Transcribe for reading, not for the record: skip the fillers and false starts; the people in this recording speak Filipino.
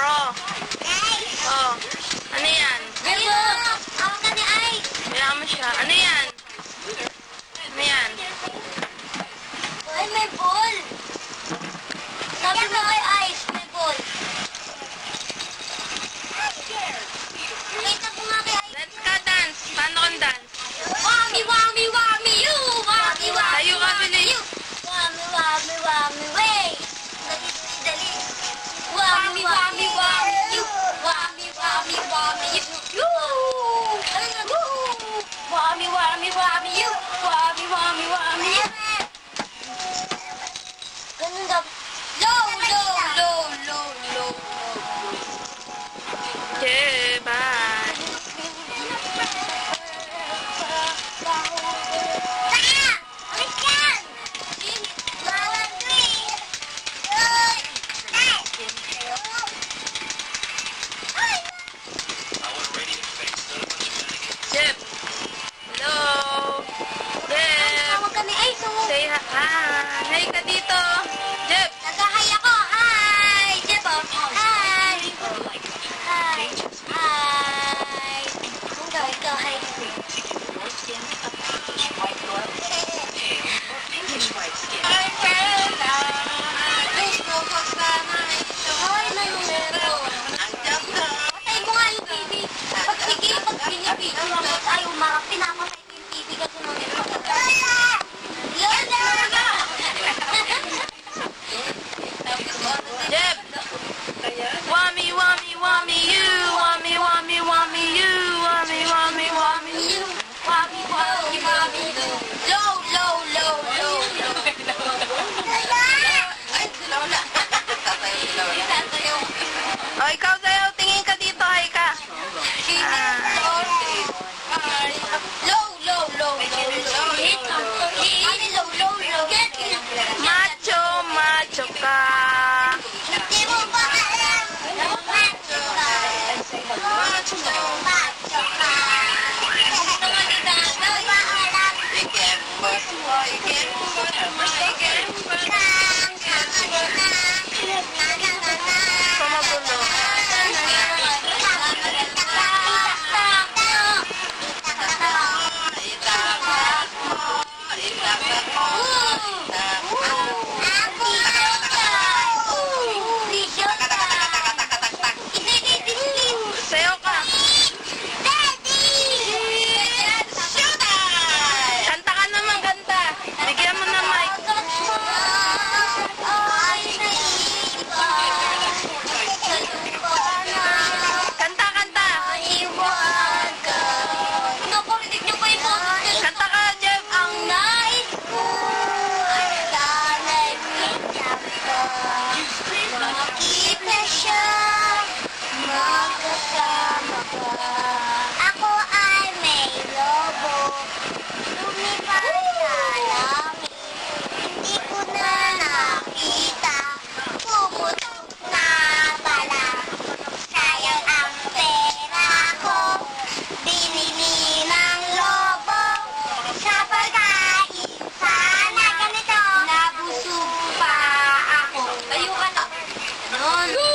Pro. Oh. Ano yan? Ako ka ni Ice. Kaya mo siya. Ano yan? Ano yan? Ay, may ball. Sabi mo kay Ice, may ball. Nakita ko nga kay Ice. Let's ka dance. Paano kang dance? Wami, wami, wami, you. Wami, wami, Tayo ka, bilis. you. Wami, wami, wami, way. Dali, dali. Wami, wami, wami, you. Wami, wami, wami, you. You. Wami, wami, wami, you. Wami, wami, wami, you. Ganun daw. Low, low, low, low, low. Okay, bye. Jeb. Hello. Jeb. Tawag ka ni Ice, oh. Say hi. Hi ka dito. Jeb. Nag-hi ako. Hi! Jeb, oh. Hi! Hi! Hi! Ikaw, hi. Hoy, nanumero. Patay mo nga yung TV. Pag binibigyan mo ako, ay umarap, pinamatay ko yung TV kasi nanumero. Jeb. Wami, wami, wami, you. Wami, wami, wami, you. Wami, wami, wami, you. Wami, wami, wami, low, low, low, low, low. O, ikaw daw. Tingin ka dito. Hi ka. Low, low, low, low. Hit, low, low, low. Macho, macho ka. Hindi mo ba alam? Macho ka. Macho ka. Hindi mo ba alam? Pamagulo. Sayo ka. Kanta ka naman, kanta. Bigyan mo na mic. Kanta, kanta. Kanta ka, Jeff. Ang nais ko ay sana'y makita siya, magkasama ka. Ako ay may lobo, lumipad sa langit. Hindi ko na nakita, pumutok na pala. Sayang ang pera ko, binili ng lobo. Sa pagkain, sana ganito. Nabusog pa ako. Tayo ka na. Ganon.